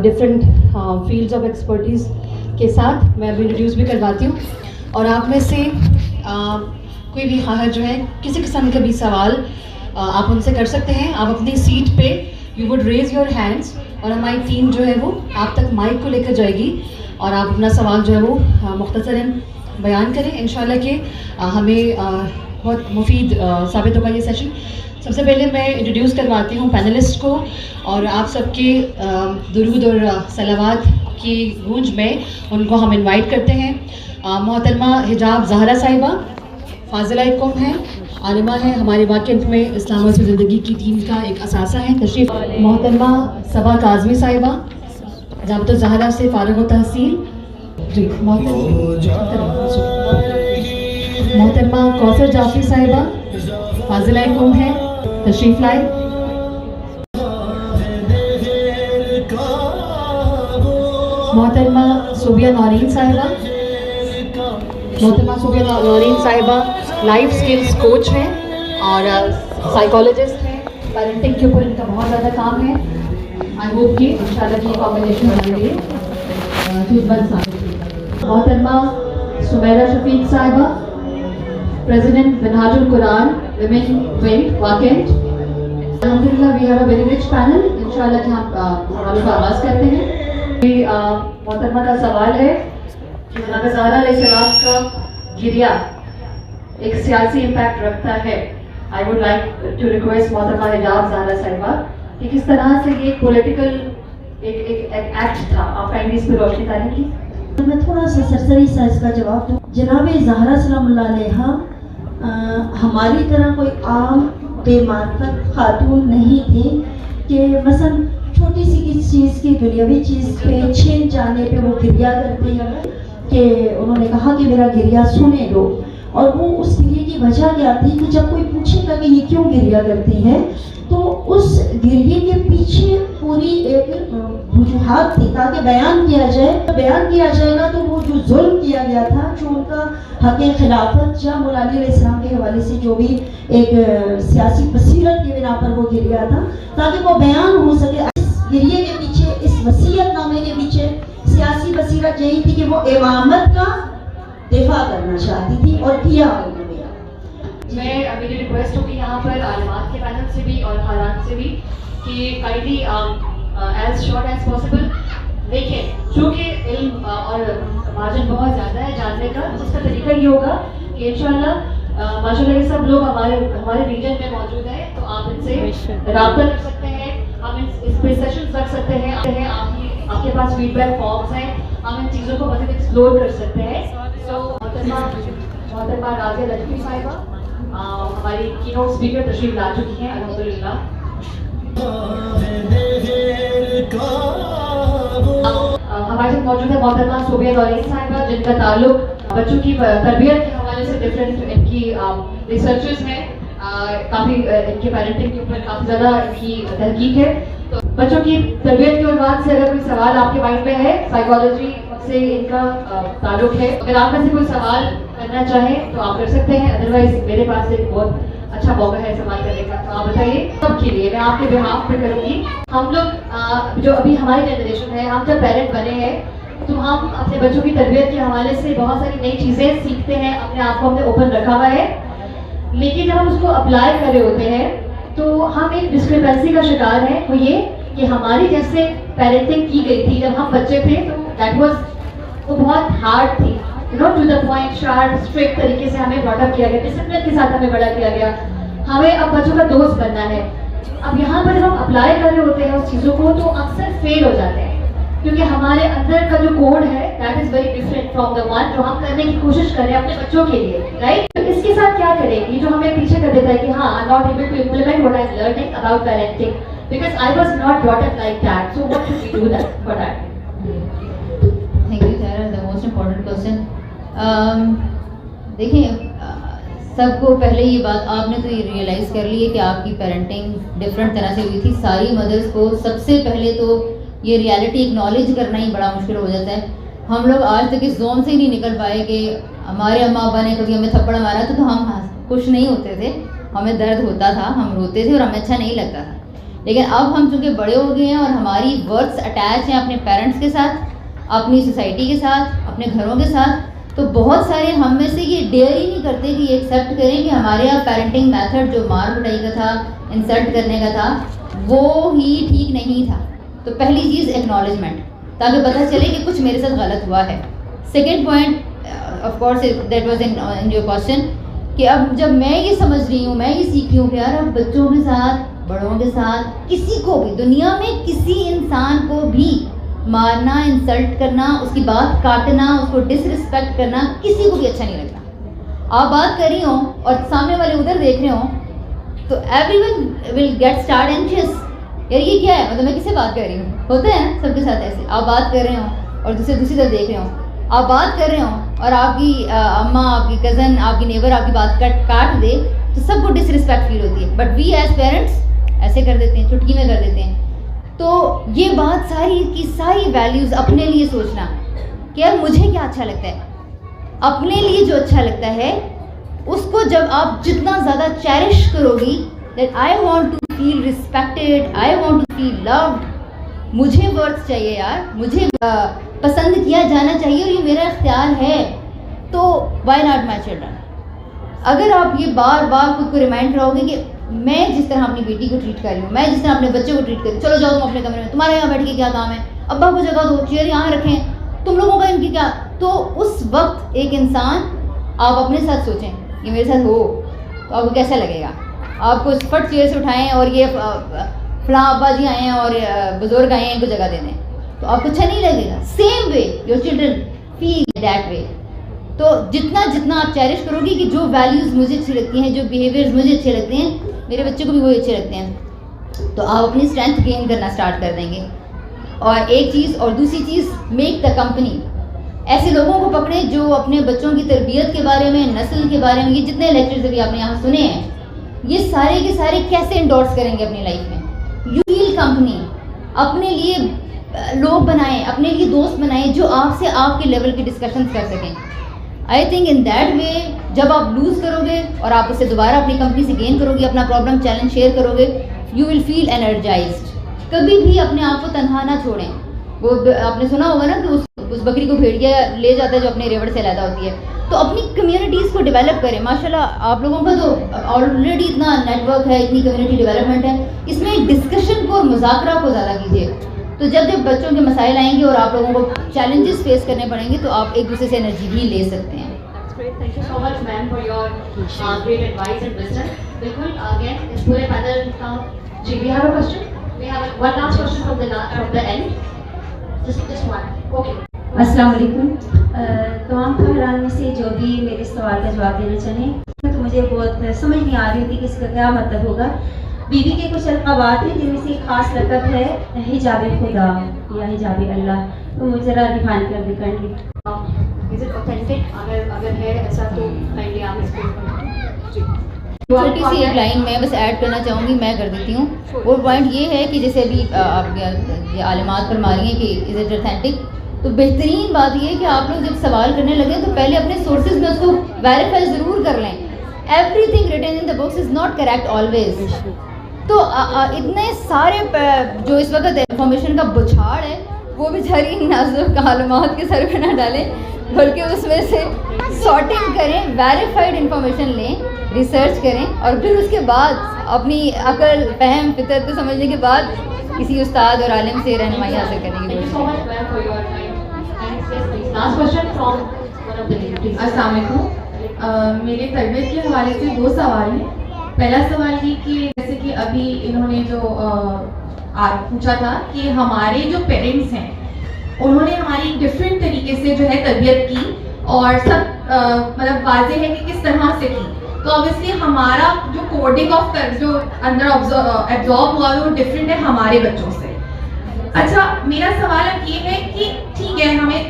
Different fields of expertise کے ساتھ میں ابھی انٹروڈیوس بھی کرواتی ہوں. اور آپ میں سے کوئی بھی خواہر جو ہے کسی قسم کا بھی سوال آپ ان سے کر سکتے ہیں. آپ اپنی سیٹ پہ you would raise your hands اور ہماری ٹیم جو ہے وہ آپ تک مائک کو لے کر جائے گی اور آپ اپنا سوال جو ہے وہ مختصراً بیان کریں. انشاءاللہ کہ ہمیں بہت مفید ثابت ہوگا یہ سیشن. سب سے پہلے میں انٹروڈیوس کرواتی ہوں پینلسٹ کو اور آپ سب کے درود اور صلوات کی گونج میں ان کو ہم انوائٹ کرتے ہیں. محترمہ حجاب زہرا صاحبہ فاضلہ قوم ہیں, عالمہ ہیں, ہمارے واقعات میں اسلام و زندگی کی ٹیم کا ایک اثاثہ ہے. تشریف. محترمہ صبا کاظمی صاحبہ ضابطہ زہرا سے فارغ التحصیل. جی. محترمہ کوثر جعفری صاحبہ فاضلہ قوم ہیں, تشریف لائے. محترمہ صوبیہ نورین صاحبہ. محترمہ صوبیہ نورین صاحبہ لائف سکلز کوچ ہیں اور سائیکالوجسٹ ہیں. پیرنٹنگ کے اوپر ان کا بہت زیادہ کام ہے. آئی ہوپ کہ انشاءاللہ کی کمبینیشن ہمارے لیے خدمت ثابت ہوگی. محترمہ سمیرہ شفیق صاحبہ پریزیڈنٹ منہاج القرآن ویمن ونگ واقعات. الحمدللہ we have a very rich panel. انشاءاللہ کہ ہم سوالوں کا آغاز کرتے ہیں. محترمہ کا سوال ہے کہ جناب زہرا علیہ السلام کا گریہ ایک سیاسی امپیکٹ رکھتا ہے. I would like to request محترمہ حجاب زہرا صاحبہ کہ کس طرح سے یہ ایک پولیٹیکل ایک ایکٹ تھا. آپ کائنڈلی اس پہ روشنی ڈالیں گی. میں تھوڑا سا سرسری سا اس کا جواب دوں. جناب زہرا سلام اللہ علیہ ہماری طرح کوئی عام بے معرفت خاتون نہیں تھی کہ مثلا چھوٹی سی کسی چیز کی دنیاوی چیز پہ چھین جانے پہ وہ گریہ کرتی ہے کہ انہوں نے کہا کہ میرا گریہ سنے لو. اور وہ اس گریہ کی وجہ کیا تھی کہ جب کوئی پوچھے گا کہ یہ کیوں گریہ کرتی ہے تو اس گریہ کے پیچھے پوری ایک وجوہات تھی تاکہ بیان کیا جائے. بیان کیا جائے گا تو وہ جو ظلم کیا گیا تھا, جو ان کا حق خلافت شاہ مولا علی علیہ السلام کے حوالے سے جو بھی ایک سیاسی بصیرت کی بنا پر وہ گریہ تھا, تاکہ وہ بیان ہو سکے. اس گریہ کے پیچھے, اس وصیت نامے کے پیچھے سیاسی بصیرت یہی تھی کہ وہ امامت کا دفاع کرنا چاہتی تھی اور کیا انہوں نے. میں میری ریکویسٹ ہوگی یہاں پر عالمات کے پینل سے بھی اور خاران سے بھی کہ kindly as short as possible دیکھیں, چونکہ علم اور مارجن بہت زیادہ ہے جاننے کا. اس کا طریقہ یہ ہوگا کہ انشاءاللہ ماشاء اللہ یہ سب لوگ ہمارے ریجن میں موجود ہیں, تو آپ ان سے رابطہ کر سکتے ہیں. ہم اس پہ سیشنز رکھ سکتے ہیں. آپ کے پاس فیڈ بیک فارمز ہیں, ہم ان چیزوں کو مزید ایکسپلور کر سکتے ہیں. سو محترمہ راضیہ لطفی صاحبہ ہماری کی نوٹ اسپیکر تشریف لا چکی ہیں الحمدللہ. ہمارے ساتھ موجود ہے محترمہ صوبیہ نورین صاحبہ جن کا تعلق بچوں کی تربیت کے حوالے سے ڈفرینٹ ان کی ریسرچز ہیں. کافی ان کے پیرنٹنگ کے اوپر کافی زیادہ ان کی تحقیق ہے. تو بچوں کی تربیت کے عنوان سے اگر کوئی سوال آپ کے مائنڈ میں ہے, سائیکالوجی سے ان کا تعلق ہے, اگر آپ میں سے کوئی سوال کرنا چاہیں تو آپ کر سکتے ہیں. ادروائز میرے پاس ایک بہت اچھا موقع ہے سوال کرنے کا. تو آپ بتائیے. سب کے لیے میں آپ کے بہاف پہ کروں گی. ہم لوگ جو ابھی ہماری جنریشن ہے, ہم جب پیرنٹ بنے ہیں تو ہم اپنے بچوں کی تربیت کے حوالے سے بہت ساری نئی چیزیں سیکھتے ہیں. اپنے آپ کو ہم نے اوپن رکھا ہوا ہے, لیکن جب ہم اس کو اپلائی کر رہے ہوتے ہیں تو ہم ایک ڈسکرپنسی کا شکار ہیں. وہ یہ کہ ہماری جیسے پیرنٹنگ کی گئی تھی جب ہم بچے تھے تو دیٹ واز وہ بہت ہارڈ تھی, to the point, sharp, strict طریقے سے ہمیں براٹ اپ کیا گیا, ڈسپلن کے ساتھ ہمیں بڑا کیا گیا. ہمیں اب بچوں کا دوست بننا ہے. اب یہاں پر جب ہم اپلائی کر رہے ہوتے ہیں اس چیزوں کو تو اکثر فیل ہو جاتے ہیں, کیونکہ ہمارے اندر کا جو کوڈ ہے that is very different from the one جو ہم کرنے کی کوشش کر رہے ہیں اپنے بچوں کے لیے, رائٹ. تو اس کے ساتھ کیا کریں گے جو ہمیں پیچھے کر دیتا ہے کہ ہاں I'm not able to implement what I'm learning about parenting because I was not brought up like that. So what should we do that for that? Thank you, Tara. The most important question. دیکھیں, سب کو پہلے یہ بات آپ نے تو یہ realise کر لی ہے کہ آپ کی پیرنٹنگ ڈفرینٹ طرح سے ہوئی تھی. ساری مدرس کو سب سے پہلے تو یہ ریالٹی اکنالج کرنا ہی بڑا مشکل ہو جاتا ہے. ہم لوگ آج تک اس زون سے ہی نہیں نکل پائے کہ ہمارے اماں ابا نے کبھی ہمیں تھپڑ مارا تو ہم خوش نہیں ہوتے تھے, ہمیں درد ہوتا تھا, ہم روتے تھے اور ہمیں اچھا نہیں لگتا تھا. لیکن اب ہم چونکہ بڑے ہو گئے ہیں اور ہماری ورتھس اٹیچ ہیں اپنے پیرنٹس کے ساتھ, اپنی سوسائٹی کے ساتھ, اپنے گھروں کے ساتھ, تو بہت سارے ہم میں سے یہ ڈیئر ہی نہیں کرتے کہ یہ ایکسیپٹ کریں کہ ہمارے یہاں پیرنٹنگ میتھڈ جو مار پٹائی کا تھا, انسلٹ کرنے کا تھا, وہ ہی ٹھیک نہیں تھا. تو پہلی چیز ایکنالجمنٹ, تاکہ پتہ چلے کہ کچھ میرے ساتھ غلط ہوا ہے. Second point of course that was in your question, کہ اب جب میں یہ سمجھ رہی ہوں, میں یہ سیکھ رہی ہوں کہ یار اب بچوں کے ساتھ, بڑوں کے ساتھ, کسی کو بھی, دنیا میں کسی انسان کو بھی مارنا, انسلٹ کرنا, اس کی بات کاٹنا, اس کو ڈس رسپیکٹ کرنا کسی کو بھی اچھا نہیں لگتا. آپ بات کر رہی ہوں اور سامنے والے ادھر دیکھ رہے ہوں تو everyone will get start anxious, یار یہ کیا ہے, مطلب میں کس سے بات کر رہی ہوں. ہوتا ہے نا سب کے ساتھ ایسے, آپ بات کر رہے ہوں اور دوسری طرف دیکھ رہے ہوں, آپ بات کر رہے ہوں اور آپ کی اماں, آپ کی کزن, آپ کی نیبر آپ کی بات کاٹ دے تو سب کو ڈس رسپیکٹ فیل ہوتی ہے. بٹ وی ایز پیرنٹس ایسے کر دیتے ہیں, چٹکی میں کر دیتے ہیں. تو یہ بات ساری کی ساری ویلیوز اپنے لیے سوچنا کہ یار مجھے کیا اچھا لگتا ہے, اپنے لیے جو اچھا لگتا ہے اس کو جب آپ جتنا زیادہ چیرش کرو گی, that I want to feel respected, I want to feel loved, مجھے ورتھ چاہیے یار, مجھے پسند کیا جانا چاہیے اور یہ میرا اختیار ہے, تو وائی ناٹ مائی چلڈرن. اگر آپ یہ بار بار خود کو ریمائنڈ کراؤ گے کہ میں جس طرح اپنی بیٹی کو ٹریٹ کر رہی ہوں, میں جس طرح اپنے بچے کو ٹریٹ کر رہی ہوں, چلو جاؤ تم اپنے کمرے میں, تمہارے یہاں بیٹھ کے کیا کام ہے, ابا کو جگہ دو, چیئر یہاں رکھیں, تم لوگوں کا ان کی کیا. تو اس وقت ایک انسان, آپ اپنے ساتھ سوچیں یہ میرے ساتھ ہو تو آپ کو کیسا لگے گا. آپ کو فٹ چیئر سے اٹھائیں اور یہ فلاں ابا جی آئے ہیں اور بزرگ آئے ہیں, ان کو جگہ دے دیں, تو آپ کو اچھا نہیں لگے گا. Same way your children feel that way. تو جتنا آپ چیرش کرو گی کہ جو ویلیوز مجھے اچھی لگتی ہیں, جو بیہیویئرز مجھے اچھے لگتے ہیں, میرے بچے کو بھی وہی اچھے لگتے ہیں, تو آپ اپنی اسٹرینتھ گین کرنا اسٹارٹ کر دیں گے. اور ایک چیز, اور دوسری چیز, میک دا کمپنی. ایسے لوگوں کو پکڑیں جو اپنے بچوں کی تربیت کے بارے میں, نسل کے بارے میں, یہ جتنے لیکچرز ابھی آپ نے یہاں سنے ہیں, یہ سارے کے سارے کیسے انڈورس کریں گے اپنی لائف میں. یو فیل کمپنی, اپنے لیے لوگ بنائیں, اپنے لیے دوست بنائیں جو آپ سے آپ کے لیول کی ڈسکشنز کر سکیں. I think in that way جب آپ لوز کرو گے اور آپ اسے دوبارہ اپنی کمپنی سے گین کرو گے, اپنا پرابلم چیلنج شیئر کرو گے, یو ول فیل انرجائزڈ. کبھی بھی اپنے آپ کو تنہا نہ چھوڑیں. وہ آپ نے سنا ہوگا نا کہ اس بکری کو بھیڑیا لے جاتا ہے جو اپنے ریوڑ سے علیحدہ ہوتی ہے. تو اپنی کمیونٹیز کو ڈیولپ کریں. ماشاءاللہ آپ لوگوں کا تو آلریڈی اتنا نیٹ ورک ہے, اتنی کمیونٹی ڈیولپمنٹ ہے, اس میں ڈسکشن کو اور مذاکرہ کو زیادہ کیجیے. تو جب بچوں کے مسائل آئیں گے اور آپ لوگوں کو چیلنجز فیس کرنے پڑیں گے تو آپ ایک دوسرے سے انرجی بھی لے سکتے ہیں. Thank you so much, ma'am, for your great advice and wisdom. بالکل again اس پورے panel کا جی we have a question. We have one last question from the end. Just one. Okay. السلام علیکم. تمام خبران میں سے جو بھی میرے سوال کا جواب دینا چاہیں تو مجھے بہت سمجھ نہیں آ رہی ہوتی کہ اس کا کیا مطلب ہوگا. بیوی کے کچھ القابات ہیں جن میں سے ایک خاص لقب ہے حجاب خدا یا حجاب اللہ, تو مجھے ذرا ڈیفائن کر دیں کائنڈلی. Is it authentic? اگر ہے ایسا تو kindly آپ اس کو چھوٹی سی ایک لائن میں بس ایڈ کرنا چاہوں گی, میں کر دیتی ہوں. وہ پوائنٹ یہ ہے کہ جیسے ابھی آپ یہ عالمات فرما رہی ہیں کہ از اٹ اوتھینٹک, تو بہترین بات یہ ہے کہ آپ لوگ جب سوال کرنے لگیں تو پہلے اپنے سورسز میں اس کو ویریفائی ضرور کر لیں. Every thing written in the books is not correct always. تو اتنے سارے جو اس وقت انفارمیشن کا بچھاڑ ہے وہ بیچاری نازک عالمات کے سر پہ نہ ڈالیں, بلکہ اس میں سے سارٹنگ کریں, ویریفائڈ انفارمیشن لیں, ریسرچ کریں, اور پھر اس کے بعد اپنی عقل, فہم, فطرت کو سمجھنے کے بعد کسی استاد اور عالم سے رہنمائی حاصل کرنے کی کوشش کریں. السلام علیکم. میرے تربیت کے حوالے سے 2 سوال ہیں. پہلا سوال یہ کہ جیسے کہ ابھی انہوں نے جو پوچھا تھا کہ ہمارے جو پیرنٹس ہیں انہوں نے ہماری ڈفرینٹ طریقے سے جو ہے تربیت کی اور سب مطلب واضح ہے کہ کس طرح سے کی. تو obviously ہمارا جو کوڈنگ آف جو اندر ایبزارب ہوا ہے وہ ڈفرینٹ ہے ہمارے بچوں سے. اچھا میرا سوال اب یہ ہے کہ ٹھیک ہے ہمیں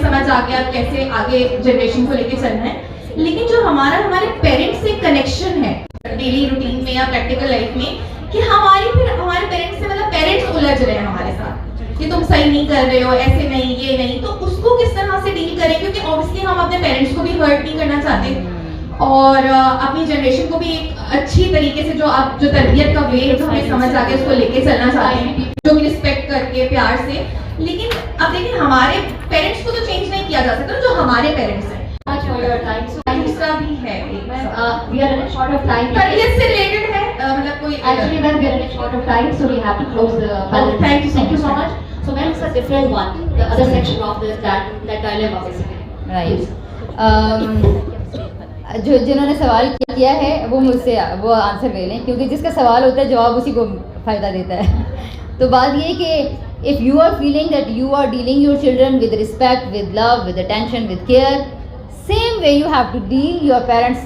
سمجھ آ گیا کیسے آگے جنریشن کو لے کے چلنا ہے, لیکن جو ہمارے پیرنٹس سے کنیکشن ہے ڈیلی روٹین میں یا پریکٹیکل لائف میں کہ ہمارے پیرنٹس سے مطلب پیرنٹس الجھ رہے ہیں ہمارے ساتھ کہ تم صحیح نہیں کر رہے ہو, ایسے نہیں, یہ نہیں, تو اس کو کس طرح سے ڈیل کریں, کیونکہ obviously ہم اپنے پیرنٹس کو بھی ہرٹ نہیں کرنا چاہتے. اور اپنی جنریشن کو بھی ایک اچھی طریقے سے جو تربیت کا وے جو ہمیں سمجھ آ کے اس کو لے کے چلنا چاہتے ہیں, جو کہ رسپیکٹ کر کے پیار سے. لیکن اب دیکھیں ہمارے پیرنٹس کو تو چینج نہیں کیا جا سکتا جو ہمارے پیرنٹس ہیں. دوسرا بھی ہے we are running short of time. تربیت سے ریلیٹڈ ہے, مطلب کوئی Actually, ma'am, we are running short of time, so we have to close the panel. Thank you so much. So, ma'am, it's a different one, the other section of this that dilemma basically. Right. جو جنہوں نے سوال کیا ہے وہ مجھ سے وہ آنسر لے لیں, کیونکہ جس کا سوال ہوتا ہے جواب اسی کو فائدہ دیتا ہے. تو بات یہ کہ if you are feeling that you are dealing your children with respect, with love, with attention, with care, same way you have to deal your parents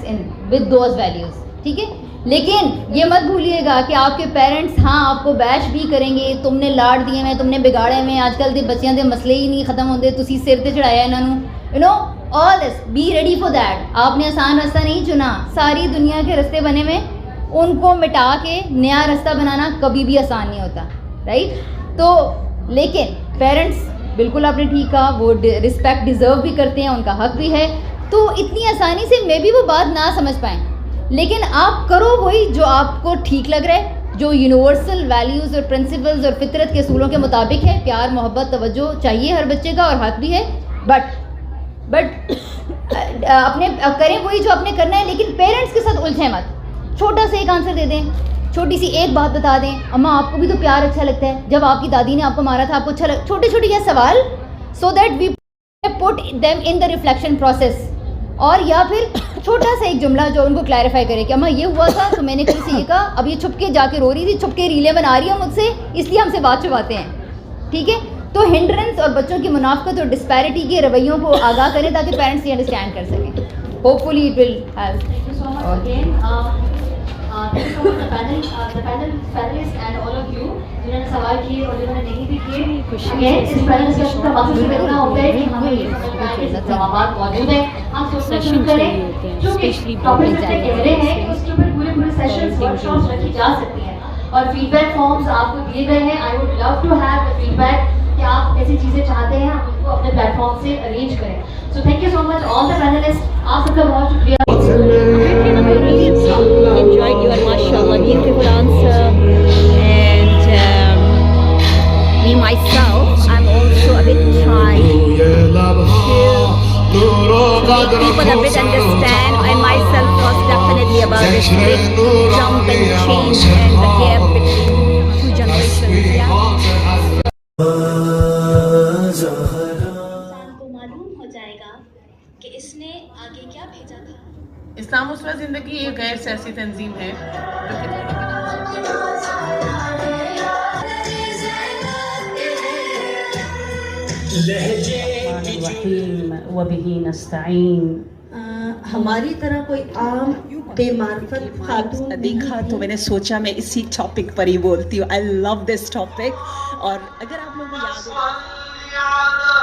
with those values. ٹھیک ہے, لیکن یہ مت بھولیے گا کہ آپ کے پیرنٹس ہاں آپ کو بیش بھی کریں گے, تم نے لاڈ دیے میں, تم نے بگاڑے میں, آج کل دے بچیاں دے مسئلے ہی نہیں ختم ہوتے, تسی سر تے چڑھایا انہوں, you know all this, be ready for that. آپ نے آسان راستہ نہیں چنا, ساری دنیا کے رستے بنے میں ان کو مٹا کے نیا راستہ بنانا کبھی بھی آسان نہیں ہوتا, رائٹ. تو لیکن پیرنٹس بالکل آپ نے ٹھیک کہا, وہ رسپیکٹ ڈیزرو بھی کرتے ہیں, ان کا حق بھی ہے. تو اتنی آسانی سے میں بھی وہ بات نہ سمجھ پائیں, لیکن آپ کرو وہی جو آپ کو ٹھیک لگ رہا ہے, جو یونیورسل ویلیوز اور پرنسپلز اور فطرت کے اصولوں کے مطابق ہے. پیار, محبت, توجہ چاہیے ہر بچے کا اور حق بھی ہے, بٹ اپنے کریں وہی جو آپ نے کرنا ہے, لیکن پیرنٹس کے ساتھ الجھیں مت. چھوٹا سا ایک آنسر دے دیں, چھوٹی سی ایک بات بتا دیں, اماں آپ کو بھی تو پیار اچھا لگتا ہے, جب آپ کی دادی نے آپ کو مارا تھا آپ کو اچھا لگا, چھوٹے چھوٹے یہ سوال, so that we put them in the reflection process. اور یا پھر چھوٹا سا ایک جملہ جو ان کو کلیریفائی کرے کہ اماں یہ ہوا تھا تو میں نے کسی سے یہ کہا, اب یہ چھپ کے جا کے رو رہی تھی, چھپ کے ریلیں بنا رہی ہے مجھ سے, اس لیے ہم سے بات چھپاتے ہیں. ٹھیک ہے, تو ہنڈرنس اور بچوں کی منافقت اور ڈسپیرٹی کے رویوں کو آگاہ کریں تاکہ پیرنٹس یہ انڈرسٹینڈ کر سکیں. Hope fully it will help. Thank you so much again. Thank you so much the panelists and all of you جنہوں نے سوال کیے اور جنہوں نے نہیں بھی کیے. Again, اس پینل ڈسکشن کا مقصد صرف اتنا ہوتا ہے کہ ہمیں یہ سمجھ میں آئے کہ جوابات موجود ہیں, ہم سوچنا شروع کریں. چونکہ ٹاپک اتنے گہرے ہیں کہ اس کے اوپر پورے سیشنز ورک شاپس رکھی جا سکتی ہیں, اور فیڈ بیک فارمز آپ کو دیے گئے ہیں. I would love to have the feedback کہ آپ ایسی چیزیں چاہتے ہیں, ہم ان کو اپنے پلیٹ فارم سے ارینج کریں. So thank you so much all the panellist, آپ سب کا بہت شکریہ. Enjoyed your mashallah beautiful answer, and me myself, I'm also a bit trying to make people a bit understand. I myself was definitely about this big jump and change and the gap between two generations. Yeah. انسان کو معلوم ہو جائے گا کہ اس نے آگے کیا بھیجا تھا. اسلام اسوہ زندگی ایک غیر سیاسی تنظیم ہے وبه نستعین. ہماری طرح کوئی عام بے معرفت خاتون دیکھا تو میں نے سوچا میں اسی ٹاپک پر ہی بولتی ہوں. آئی لو دس ٹاپک. اور اگر آپ لوگوں کو یاد ہو